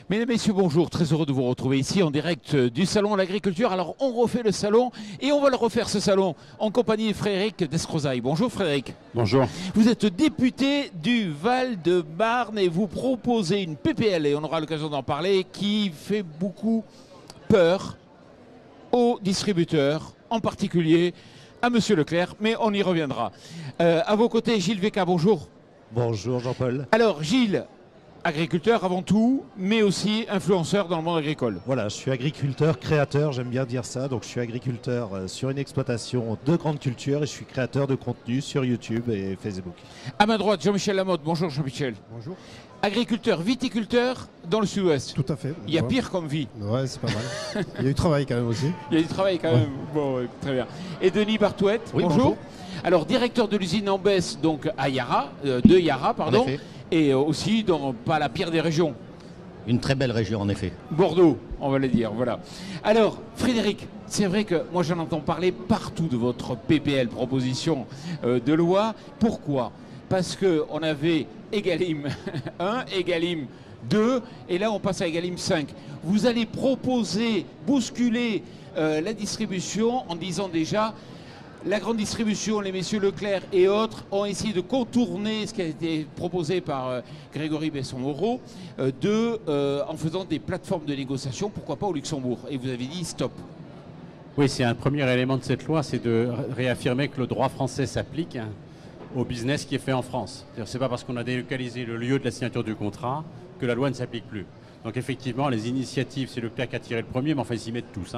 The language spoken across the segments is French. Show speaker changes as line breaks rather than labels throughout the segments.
Mesdames, Messieurs, bonjour. Très heureux de vous retrouver ici en direct du Salon de l'Agriculture. Alors, on refait le salon et on va le refaire ce salon en compagnie de Frédéric Descrozaille. Bonjour Frédéric.
Bonjour.
Vous êtes député du Val-de-Marne et vous proposez une PPL, et on aura l'occasion d'en parler, qui fait beaucoup peur aux distributeurs, en particulier à Monsieur Leclerc, mais on y reviendra. À vos côtés, Gilles Véca, bonjour.
Bonjour Jean-Paul.
Alors Gilles, agriculteur avant tout, mais aussi influenceur dans le monde agricole.
Voilà, je suis agriculteur, créateur, j'aime bien dire ça. Donc je suis agriculteur sur une exploitation de grandes cultures et je suis créateur de contenu sur YouTube et Facebook.
À ma droite, Jean-Michel Lamotte. Bonjour Jean-Michel.
Bonjour.
Agriculteur, viticulteur dans le sud-ouest.
Tout à fait.
Il y a pire comme vie.
Ouais, c'est pas mal. Il y a du travail quand même aussi.
Il y a du travail quand même. Bon, très bien. Et Denis Bartouette,
Oui,
bonjour.
bonjour.
Alors, directeur de l'usine en baisse, donc à Yara, de Yara, pardon.
En effet.
Et aussi dans pas la pire des régions.
Une très belle région, en effet.
Bordeaux, on va le dire, voilà. Alors, Frédéric, c'est vrai que moi j'en entends parler partout de votre PPL, proposition de loi. Pourquoi? Parce qu'on avait Egalim 1, Egalim 2, et là on passe à Egalim 5. Vous allez proposer, bousculer la distribution en disant déjà... La grande distribution, les messieurs Leclerc et autres ont essayé de contourner ce qui a été proposé par Grégory Besson-Moreau en faisant des plateformes de négociation, pourquoi pas au Luxembourg. Et vous avez dit stop.
Oui, c'est un premier élément de cette loi, c'est de réaffirmer que le droit français s'applique au business qui est fait en France. Ce n'est pas parce qu'on a délocalisé le lieu de la signature du contrat que la loi ne s'applique plus. Donc effectivement, les initiatives, c'est Leclerc qui a tiré le premier, mais enfin ils s'y mettent tous.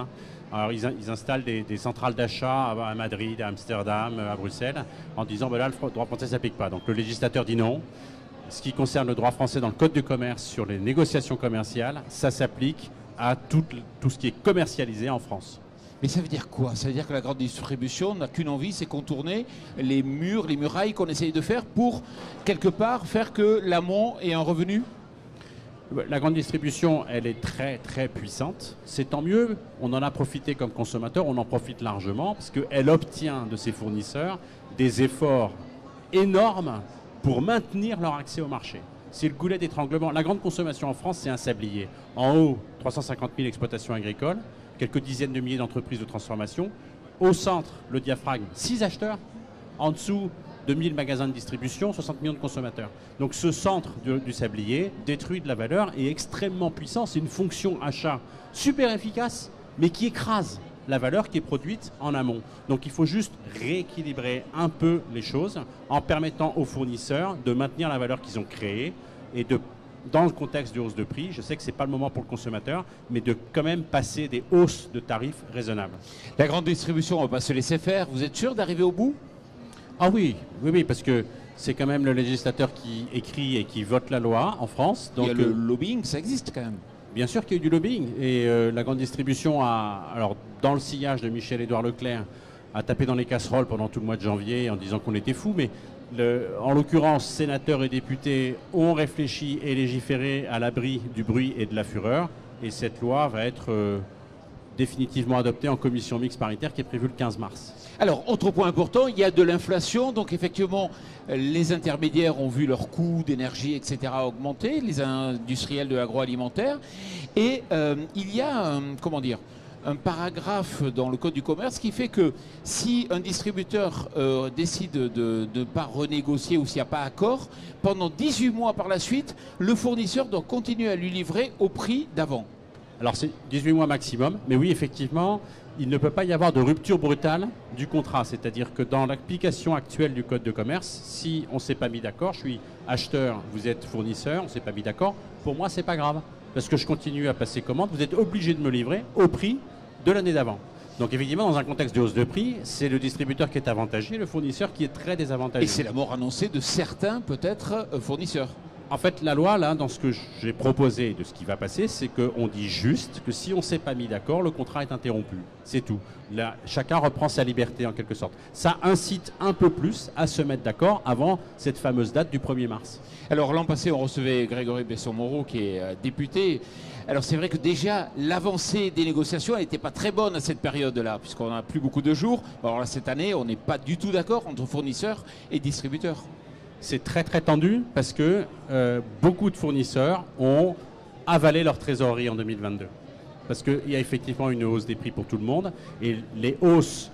Alors ils installent des centrales d'achat à Madrid, à Amsterdam, à Bruxelles, en disant ben là le droit français ne s'applique pas. Donc le législateur dit non. Ce qui concerne le droit français dans le Code du commerce sur les négociations commerciales, ça s'applique à tout ce qui est commercialisé en France.
Mais ça veut dire quoi? Ça veut dire que la grande distribution n'a qu'une envie, c'est contourner les murs, les murailles qu'on essaye de faire pour, quelque part, faire que l'amont ait un revenu?
La grande distribution, elle est très très puissante. C'est tant mieux, on en a profité comme consommateur, on en profite largement parce qu'elle obtient de ses fournisseurs des efforts énormes pour maintenir leur accès au marché. C'est le goulet d'étranglement. La grande consommation en France, c'est un sablier. En haut, 350 000 exploitations agricoles, quelques dizaines de milliers d'entreprises de transformation. Au centre, le diaphragme, 6 acheteurs. En dessous, 2000 magasins de distribution, 60 millions de consommateurs. Donc ce centre du sablier détruit de la valeur et est extrêmement puissant. C'est une fonction achat super efficace, mais qui écrase la valeur qui est produite en amont. Donc il faut juste rééquilibrer un peu les choses en permettant aux fournisseurs de maintenir la valeur qu'ils ont créée et dans le contexte de hausse de prix, je sais que ce n'est pas le moment pour le consommateur, mais de quand même passer des hausses de tarifs raisonnables.
La grande distribution, on va pas se laisser faire. Vous êtes sûr d'arriver au bout?
Ah oui, parce que c'est quand même le législateur qui écrit et qui vote la loi en France. Donc,
il y a le lobbying, ça existe quand même.
Bien sûr qu'il y a eu du lobbying. Et la grande distribution alors dans le sillage de Michel-Édouard Leclerc, a tapé dans les casseroles pendant tout le mois de janvier en disant qu'on était fous. Mais en l'occurrence, sénateurs et députés ont réfléchi et légiféré à l'abri du bruit et de la fureur. Et cette loi va être... définitivement adopté en commission mixte paritaire qui est prévue le 15 mars.
Alors, autre point important, il y a de l'inflation. Donc, effectivement, les intermédiaires ont vu leurs coûts d'énergie, etc. augmenter, les industriels de l'agroalimentaire. Et il y a, un paragraphe dans le Code du commerce qui fait que si un distributeur décide de ne pas renégocier ou s'il n'y a pas accord, pendant 18 mois par la suite, le fournisseur doit continuer à lui livrer au prix d'avant.
Alors c'est 18 mois maximum, mais oui, effectivement, il ne peut pas y avoir de rupture brutale du contrat. C'est-à-dire que dans l'application actuelle du Code de commerce, si on ne s'est pas mis d'accord, je suis acheteur, vous êtes fournisseur, on ne s'est pas mis d'accord, pour moi, c'est pas grave. Parce que je continue à passer commande, vous êtes obligé de me livrer au prix de l'année d'avant. Donc effectivement, dans un contexte de hausse de prix, c'est le distributeur qui est avantagé, le fournisseur qui est très désavantagé.
Et c'est la mort annoncée de certains, peut-être, fournisseurs.
En fait, la loi, là, dans ce que j'ai proposé de ce qui va passer, c'est qu'on dit juste que si on ne s'est pas mis d'accord, le contrat est interrompu. C'est tout. Là, chacun reprend sa liberté, en quelque sorte. Ça incite un peu plus à se mettre d'accord avant cette fameuse date du 1er mars.
Alors, l'an passé, on recevait Grégory Besson-Moreau, qui est député. Alors, c'est vrai que déjà, l'avancée des négociations n'était pas très bonne à cette période-là, puisqu'on n'a plus beaucoup de jours. Alors là, cette année, on n'est pas du tout d'accord entre fournisseurs et distributeurs.
C'est très très tendu parce que beaucoup de fournisseurs ont avaler leur trésorerie en 2022. Parce qu'il y a effectivement une hausse des prix pour tout le monde. Et les hausses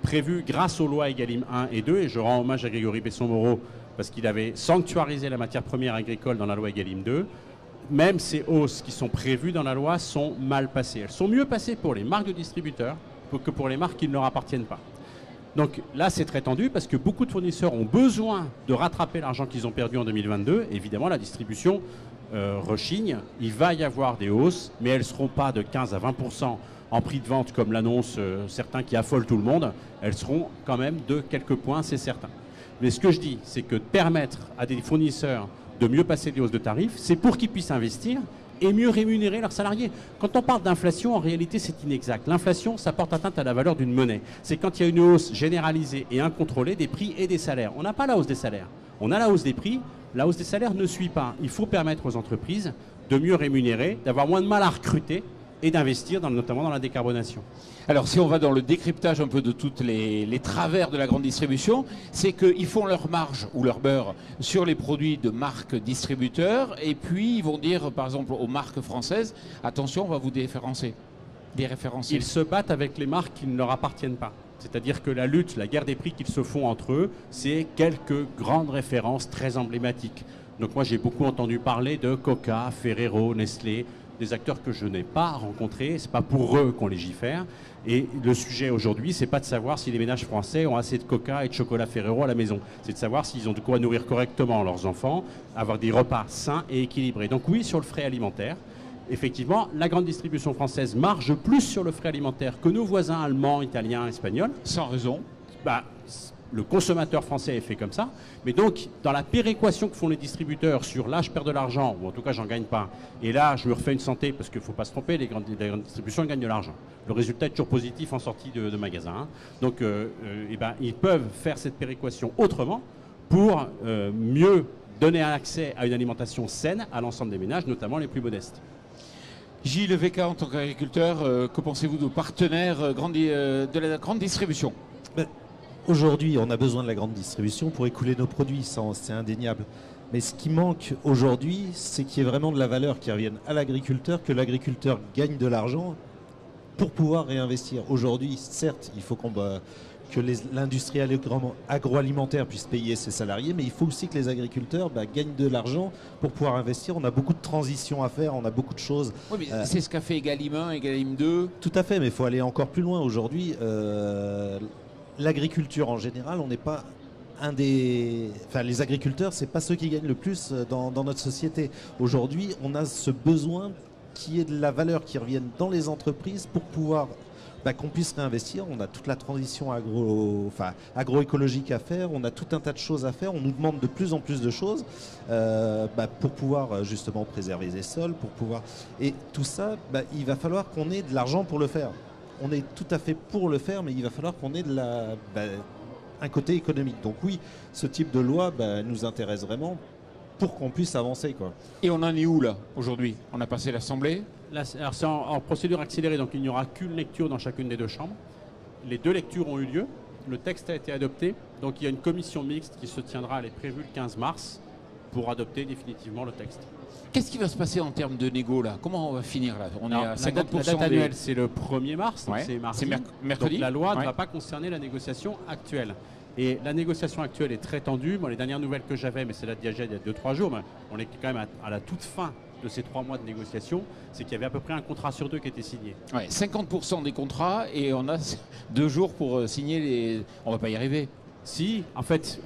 prévues grâce aux lois Egalim 1 et 2, et je rends hommage à Grégory Besson-Moreau parce qu'il avait sanctuarisé la matière première agricole dans la loi Egalim 2, même ces hausses qui sont prévues dans la loi sont mal passées. Elles sont mieux passées pour les marques de distributeurs que pour les marques qui ne leur appartiennent pas. Donc là, c'est très tendu parce que beaucoup de fournisseurs ont besoin de rattraper l'argent qu'ils ont perdu en 2022. Évidemment, la distribution rechigne. Il va y avoir des hausses, mais elles ne seront pas de 15 à 20% en prix de vente comme l'annoncent certains qui affolent tout le monde. Elles seront quand même de quelques points, c'est certain. Mais ce que je dis, c'est que permettre à des fournisseurs de mieux passer des hausses de tarifs, c'est pour qu'ils puissent investir et mieux rémunérer leurs salariés. Quand on parle d'inflation, en réalité, c'est inexact. L'inflation, ça porte atteinte à la valeur d'une monnaie. C'est quand il y a une hausse généralisée et incontrôlée des prix et des salaires. On n'a pas la hausse des salaires. On a la hausse des prix. La hausse des salaires ne suit pas. Il faut permettre aux entreprises de mieux rémunérer, d'avoir moins de mal à recruter et d'investir notamment dans la décarbonation.
Alors, si on va dans le décryptage un peu de toutes les travers de la grande distribution, c'est qu'ils font leur marge ou leur beurre sur les produits de marques distributeurs et puis ils vont dire, par exemple, aux marques françaises, attention, on va vous déréférencer.
Ils se battent avec les marques qui ne leur appartiennent pas. C'est-à-dire que la lutte, la guerre des prix qu'ils se font entre eux, c'est quelques grandes références très emblématiques. Donc moi, j'ai beaucoup entendu parler de Coca, Ferrero, Nestlé, des acteurs que je n'ai pas rencontrés. Ce n'est pas pour eux qu'on légifère. Et le sujet aujourd'hui, ce n'est pas de savoir si les ménages français ont assez de Coca et de chocolat Ferrero à la maison. C'est de savoir s'ils ont de quoi nourrir correctement leurs enfants, avoir des repas sains et équilibrés. Donc oui, sur le frais alimentaire, effectivement, la grande distribution française marge plus sur le frais alimentaire que nos voisins allemands, italiens, espagnols.
Sans raison.
Le consommateur français est fait comme ça. Mais donc, dans la péréquation que font les distributeurs sur là, je perds de l'argent, ou en tout cas, j'en gagne pas, et là, je me refais une santé, parce qu'il ne faut pas se tromper, les grandes distributions gagnent de l'argent. Le résultat est toujours positif en sortie de magasin. Hein. Donc, ils peuvent faire cette péréquation autrement pour mieux donner un accès à une alimentation saine à l'ensemble des ménages, notamment les plus modestes.
Gilles VK, en tant qu'agriculteur, que pensez-vous de partenaires de la grande distribution?
Aujourd'hui, on a besoin de la grande distribution pour écouler nos produits, c'est indéniable. Mais ce qui manque aujourd'hui, c'est qu'il y ait vraiment de la valeur qui revienne à l'agriculteur, que l'agriculteur gagne de l'argent pour pouvoir réinvestir. Aujourd'hui, certes, il faut que l'industrie agroalimentaire puisse payer ses salariés, mais il faut aussi que les agriculteurs gagnent de l'argent pour pouvoir investir. On a beaucoup de transitions à faire, on a beaucoup de choses.
Oui, mais c'est ce qu'a fait Egalim 1, Egalim 2.
Tout à fait, mais il faut aller encore plus loin. Aujourd'hui, l'agriculture en général, on n'est pas les agriculteurs, c'est pas ceux qui gagnent le plus dans notre société. Aujourd'hui, on a ce besoin qu'il y ait de la valeur qui revienne dans les entreprises pour pouvoir qu'on puisse réinvestir. On a toute la transition agroécologique à faire, on a tout un tas de choses à faire, on nous demande de plus en plus de choses pour pouvoir justement préserver les sols, pour pouvoir... Et tout ça, il va falloir qu'on ait de l'argent pour le faire. On est tout à fait pour le faire, mais il va falloir qu'on ait un côté économique. Donc oui, ce type de loi nous intéresse vraiment pour qu'on puisse avancer, quoi.
Et on en est où là aujourd'hui? On a passé l'Assemblée.
Alors c'est en procédure accélérée, donc il n'y aura qu'une lecture dans chacune des deux chambres. Les deux lectures ont eu lieu, le texte a été adopté, donc il y a une commission mixte qui se tiendra, elle est prévue le 15 mars, pour adopter définitivement le texte.
Qu'est-ce qui va se passer en termes de négo là? Comment on va finir là? On est à 50%.
La date annuelle, c'est le 1er mars, donc c'est mardi.
Mercredi.
Donc la loi ne va pas concerner la négociation actuelle. Et la négociation actuelle est très tendue. Les dernières nouvelles que j'avais, mais c'est là il y a 2-3 jours, mais on est quand même à la toute fin de ces 3 mois de négociation, c'est qu'il y avait à peu près un contrat sur 2 qui était signé.
Ouais, 50% des contrats et on a 2 jours pour signer les... On va pas y arriver.
Si, en fait,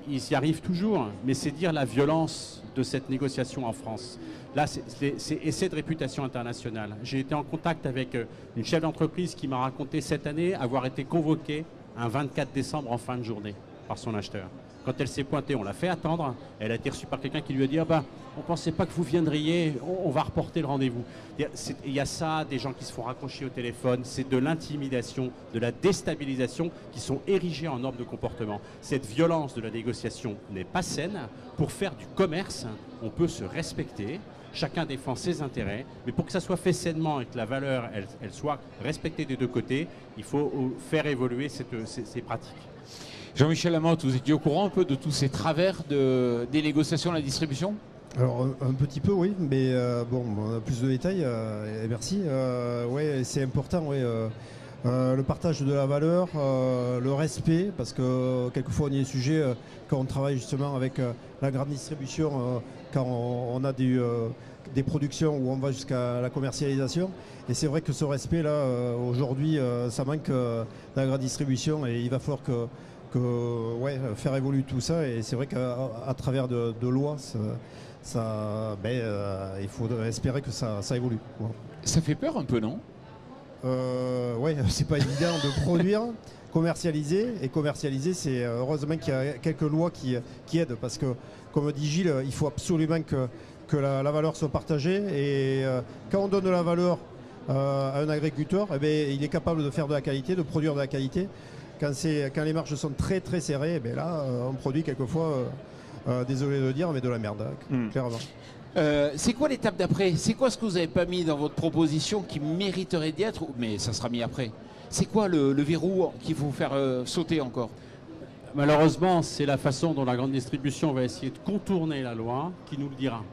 ils y arrivent toujours, mais c'est dire la violence de cette négociation en France. Là, c'est essai de réputation internationale. J'ai été en contact avec une chef d'entreprise qui m'a raconté cette année avoir été convoquée un 24 décembre en fin de journée par son acheteur. Quand elle s'est pointée, on l'a fait attendre. Elle a été reçue par quelqu'un qui lui a dit « Ah ben, on ne pensait pas que vous viendriez, on va reporter le rendez-vous ». Il y a ça, des gens qui se font raccrocher au téléphone, c'est de l'intimidation, de la déstabilisation qui sont érigés en normes de comportement. Cette violence de la négociation n'est pas saine. Pour faire du commerce, on peut se respecter. Chacun défend ses intérêts, mais pour que ça soit fait sainement et que la valeur elle soit respectée des deux côtés, il faut faire évoluer ces pratiques.
Jean-Michel Lamotte, vous étiez au courant un peu de tous ces travers des négociations à la distribution?
Alors un petit peu oui, mais bon, on a plus de détails et merci. Ouais, c'est important, ouais, le partage de la valeur, le respect, parce que quelquefois on y est sujet quand on travaille justement avec la grande distribution, quand on a des productions où on va jusqu'à la commercialisation. Et c'est vrai que ce respect-là, aujourd'hui, ça manque dans la grande distribution et il va falloir ouais, faire évoluer tout ça. Et c'est vrai qu'à travers de lois, il faut espérer que ça évolue. Voilà.
Ça fait peur un peu, non?
Ouais, c'est pas évident de produire, commercialiser. Et commercialiser, c'est heureusement qu'il y a quelques lois qui aident. Parce que, comme dit Gilles, il faut absolument que la valeur soit partagée. Et quand on donne de la valeur à un agriculteur, eh bien, il est capable de faire de la qualité, de produire de la qualité. Quand les marges sont très très serrées, eh bien, là, on produit quelquefois, désolé de le dire, mais de la merde, clairement.
C'est quoi l'étape d'après? C'est quoi ce que vous n'avez pas mis dans votre proposition qui mériterait d'y être? Mais ça sera mis après. C'est quoi le verrou qu'il faut faire sauter encore?
Malheureusement, c'est la façon dont la grande distribution va essayer de contourner la loi qui nous le dira.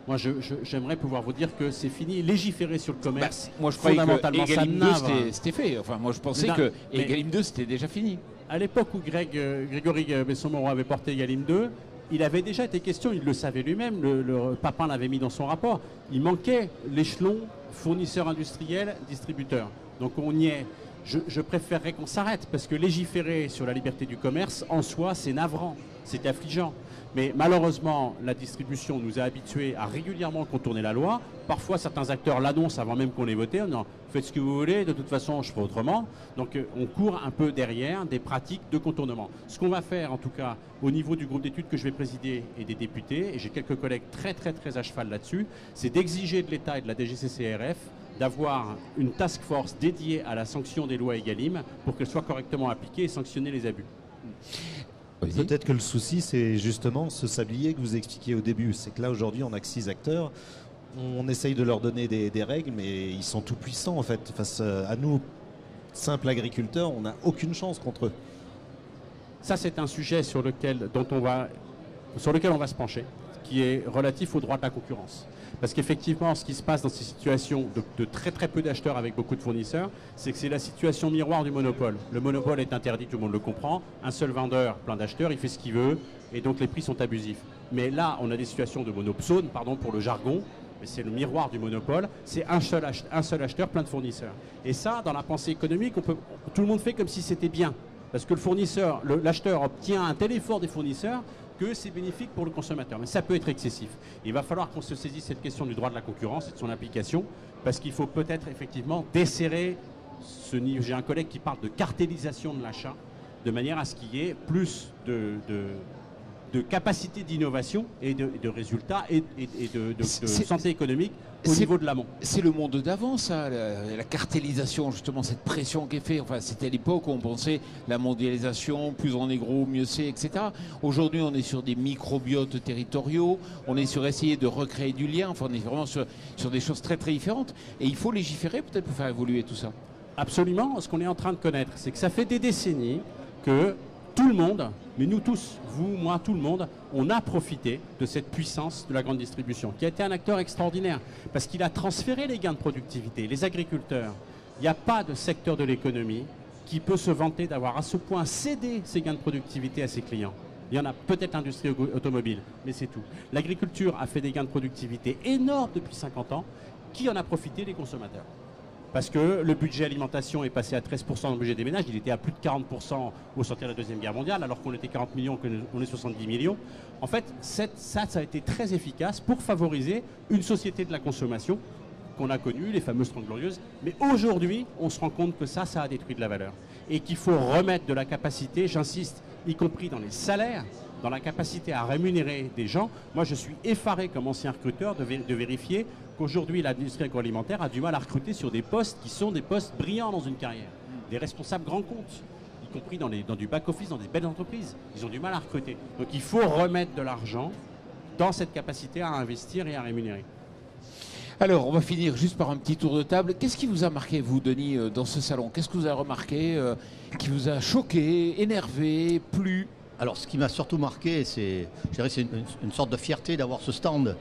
Moi, j'aimerais pouvoir vous dire que c'est fini. Légiférer sur le commerce,
moi je croyais que Egalim 2
ça
c'était fait. Enfin, moi je pensais que Egalim 2 c'était déjà fini.
À l'époque où Grégory Besson-Moreau avait porté Egalim 2, il avait déjà été question, il le savait lui-même, le Papin l'avait mis dans son rapport, il manquait l'échelon fournisseur industriel, distributeur. Donc on y est. Je préférerais qu'on s'arrête, parce que légiférer sur la liberté du commerce, en soi, c'est navrant, c'est affligeant. Mais malheureusement, la distribution nous a habitués à régulièrement contourner la loi. Parfois, certains acteurs l'annoncent avant même qu'on l'ait voté, en disant « faites ce que vous voulez, de toute façon, je ferai autrement ». Donc on court un peu derrière des pratiques de contournement. Ce qu'on va faire, en tout cas, au niveau du groupe d'études que je vais présider et des députés, et j'ai quelques collègues très à cheval là-dessus, c'est d'exiger de l'État et de la DGCCRF d'avoir une task force dédiée à la sanction des lois Egalim pour qu'elles soient correctement appliquées et sanctionner les abus.
Peut-être que le souci, c'est justement ce sablier que vous expliquiez au début. C'est que là, aujourd'hui, on n'a que 6 acteurs. On essaye de leur donner des règles, mais ils sont tout puissants, en fait. Face à nous, simples agriculteurs, on n'a aucune chance contre eux.
Ça, c'est un sujet sur lequel on va se pencher, qui est relatif au droit de la concurrence. Parce qu'effectivement, ce qui se passe dans ces situations de très peu d'acheteurs avec beaucoup de fournisseurs, c'est que c'est la situation miroir du monopole. Le monopole est interdit, tout le monde le comprend. Un seul vendeur, plein d'acheteurs, il fait ce qu'il veut, et donc les prix sont abusifs. Mais là, on a des situations de monopsone, pardon pour le jargon, mais c'est le miroir du monopole, c'est un seul acheteur, plein de fournisseurs. Et ça, dans la pensée économique, tout le monde fait comme si c'était bien. Parce que l'acheteur obtient un tel effort des fournisseurs que c'est bénéfique pour le consommateur. Mais ça peut être excessif. Il va falloir qu'on se saisisse cette question du droit de la concurrence et de son application, parce qu'il faut peut-être effectivement desserrer ce niveau. J'ai un collègue qui parle de cartélisation de l'achat, de manière à ce qu'il y ait plus de capacité d'innovation et de résultats et de santé économique au niveau de l'amont.
C'est le monde d'avant, ça, la cartélisation, justement, cette pression qui est faite. Enfin, c'était l'époque où on pensait la mondialisation, plus on est gros, mieux c'est, etc. Aujourd'hui, on est sur des microbiotes territoriaux, on est sur essayer de recréer du lien, enfin, on est vraiment sur des choses très différentes. Et il faut légiférer peut-être pour faire évoluer tout ça.
Absolument. Ce qu'on est en train de connaître, c'est que ça fait des décennies que tout le monde, mais nous tous, vous, moi, tout le monde, on a profité de cette puissance de la grande distribution, qui a été un acteur extraordinaire, parce qu'il a transféré les gains de productivité. Les agriculteurs, il n'y a pas de secteur de l'économie qui peut se vanter d'avoir à ce point cédé ses gains de productivité à ses clients. Il y en a peut-être l'industrie automobile, mais c'est tout. L'agriculture a fait des gains de productivité énormes depuis 50 ans. Qui en a profité? Les consommateurs. Parce que le budget alimentation est passé à 13% dans le budget des ménages, il était à plus de 40% au sortir de la Deuxième Guerre mondiale, alors qu'on était 40 millions, qu'on est 70 millions. En fait, ça a été très efficace pour favoriser une société de la consommation qu'on a connue, les fameuses 30 glorieuses. Mais aujourd'hui, on se rend compte que ça a détruit de la valeur. Et qu'il faut remettre de la capacité, j'insiste, y compris dans les salaires, dans la capacité à rémunérer des gens. Moi, je suis effaré comme ancien recruteur de vérifier qu'aujourd'hui, l'industrie agroalimentaire a du mal à recruter sur des postes qui sont des postes brillants dans une carrière. Des responsables grands comptes, y compris dans du back-office, dans des belles entreprises. Ils ont du mal à recruter. Donc il faut remettre de l'argent dans cette capacité à investir et à rémunérer.
Alors, on va finir juste par un petit tour de table. Qu'est-ce qui vous a marqué, vous, Denis, dans ce salon? Qu'est-ce que vous avez remarqué qui vous a choqué, énervé, plu?
Alors, ce qui m'a surtout marqué, je dirais, c'est une sorte de fierté d'avoir ce stand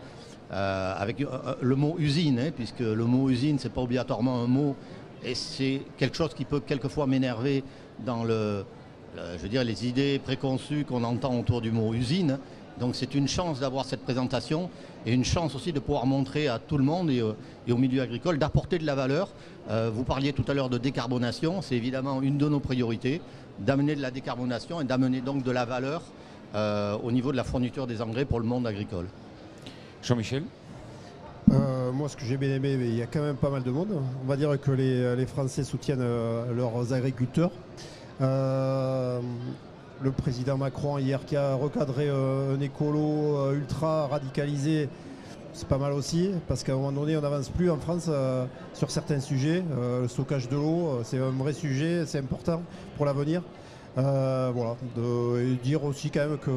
avec le mot usine, hein, puisque le mot usine, c'est pas obligatoirement un mot, et c'est quelque chose qui peut quelquefois m'énerver dans je veux dire, les idées préconçues qu'on entend autour du mot usine. Donc c'est une chance d'avoir cette présentation et une chance aussi de pouvoir montrer à tout le monde et au milieu agricole d'apporter de la valeur. Vous parliez tout à l'heure de décarbonation, c'est évidemment une de nos priorités, d'amener de la décarbonation et d'amener donc de la valeur au niveau de la fourniture des engrais pour le monde agricole.
Jean-Michel?
Moi, ce que j'ai bien aimé, il y a quand même pas mal de monde. On va dire que les Français soutiennent leurs agriculteurs. Le président Macron hier qui a recadré un écolo ultra radicalisé, c'est pas mal aussi, parce qu'à un moment donné on n'avance plus en France sur certains sujets. Le stockage de l'eau, c'est un vrai sujet, c'est important pour l'avenir. Voilà, et dire aussi quand même que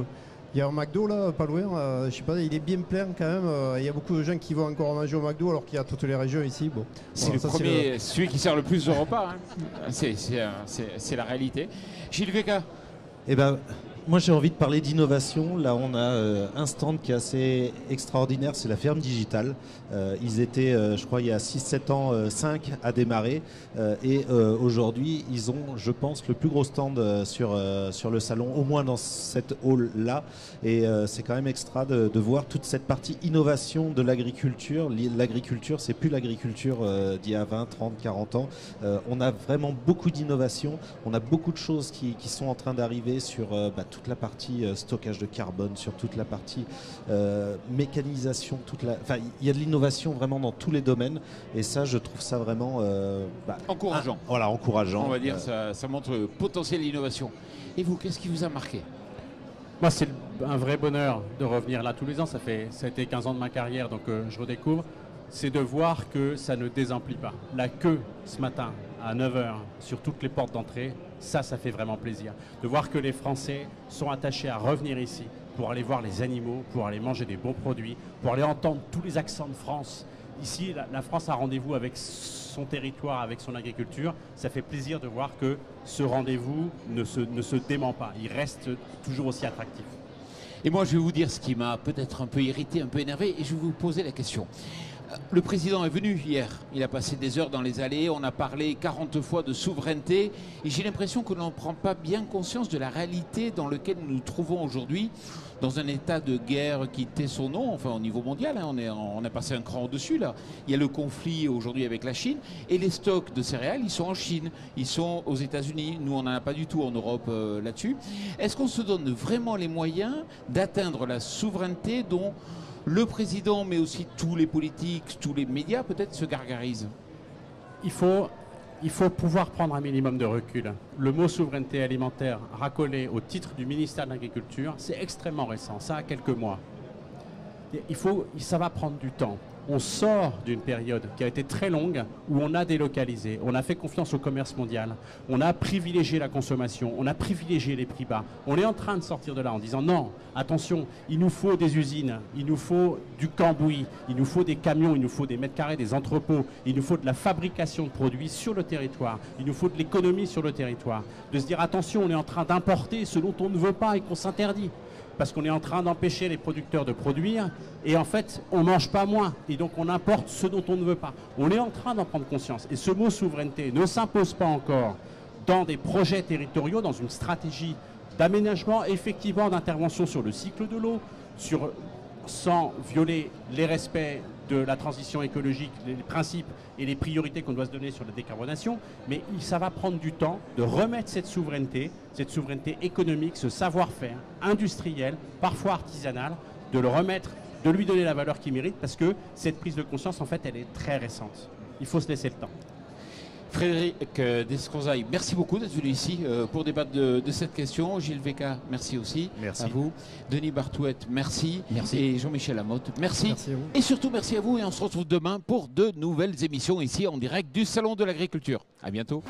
il y a un McDo là, pas loin, je sais pas, il est bien plein quand même. Il y a beaucoup de gens qui vont encore manger au McDo alors qu'il y a toutes les régions ici. Bon,
c'est voilà, le premier, celui qui sert le plus de repas. Hein. C'est la réalité. Gilles Véca.
Eh ben, moi j'ai envie de parler d'innovation. Là on a un stand qui est assez extraordinaire, c'est la ferme digitale. Ils étaient, je crois, il y a 6-7 ans, 5 à démarrer. Et aujourd'hui, ils ont, je pense, le plus gros stand sur le salon, au moins dans cette hall-là. Et c'est quand même extra de voir toute cette partie innovation de l'agriculture. L'agriculture, c'est plus l'agriculture d'il y a 20, 30, 40 ans. On a vraiment beaucoup d'innovation. On a beaucoup de choses qui sont en train d'arriver sur toute la partie stockage de carbone, sur toute la partie mécanisation. Il y a de l'innovation vraiment dans tous les domaines. Et ça, je trouve ça vraiment...
encourageant.
Voilà, encourageant.
On va dire, ça montre le potentiel d'innovation. Et vous, qu'est-ce qui vous a marqué?
Moi, c'est un vrai bonheur de revenir là tous les ans. Ça a été 15 ans de ma carrière, donc je redécouvre. C'est de voir que ça ne désemplit pas. La queue ce matin à 9h sur toutes les portes d'entrée, ça fait vraiment plaisir. De voir que les Français sont attachés à revenir ici pour aller voir les animaux, pour aller manger des bons produits, pour aller entendre tous les accents de France. Ici, la France a rendez-vous avec son territoire, avec son agriculture. Ça fait plaisir de voir que ce rendez-vous ne se dément pas. Il reste toujours aussi attractif.
Et moi, je vais vous dire ce qui m'a peut-être un peu irrité, un peu énervé, et je vais vous poser la question. Le président est venu hier, il a passé des heures dans les allées, on a parlé 40 fois de souveraineté, et j'ai l'impression que l'on ne prend pas bien conscience de la réalité dans laquelle nous nous trouvons aujourd'hui, dans un état de guerre qui tait son nom, enfin au niveau mondial, hein, on a passé un cran au-dessus là. Il y a le conflit aujourd'hui avec la Chine, et les stocks de céréales, ils sont en Chine, ils sont aux États-Unis, nous on n'en a pas du tout en Europe là-dessus. Est-ce qu'on se donne vraiment les moyens d'atteindre la souveraineté dont le président, mais aussi tous les politiques, tous les médias, peut-être se gargarisent?
Il faut pouvoir prendre un minimum de recul. Le mot souveraineté alimentaire racolé au titre du ministère de l'Agriculture, c'est extrêmement récent, ça a quelques mois. Ça va prendre du temps. On sort d'une période qui a été très longue où on a délocalisé, on a fait confiance au commerce mondial, on a privilégié la consommation, on a privilégié les prix bas. On est en train de sortir de là en disant non, attention, il nous faut des usines, il nous faut du cambouis, il nous faut des camions, il nous faut des mètres carrés, des entrepôts, il nous faut de la fabrication de produits sur le territoire, il nous faut de l'économie sur le territoire. De se dire attention, on est en train d'importer ce dont on ne veut pas et qu'on s'interdit. Parce qu'on est en train d'empêcher les producteurs de produire et en fait, on ne mange pas moins et donc on importe ce dont on ne veut pas. On est en train d'en prendre conscience et ce mot souveraineté ne s'impose pas encore dans des projets territoriaux, dans une stratégie d'aménagement, effectivement d'intervention sur le cycle de l'eau, sans violer les respects de la transition écologique, les principes et les priorités qu'on doit se donner sur la décarbonation, mais ça va prendre du temps de remettre cette souveraineté économique, ce savoir-faire industriel, parfois artisanal, de le remettre, de lui donner la valeur qu'il mérite, parce que cette prise de conscience, en fait, elle est très récente. Il faut se laisser le temps.
Frédéric Descrozaille, merci beaucoup d'être venu ici pour débattre de cette question. Gilles Véca, merci aussi.
Merci.
À vous. Denis Barthouet, merci.
Merci.
Et Jean-Michel Lamotte, merci.
Merci à vous.
Et surtout, merci à vous. Et on se retrouve demain pour de nouvelles émissions ici en direct du Salon de l'Agriculture. À bientôt.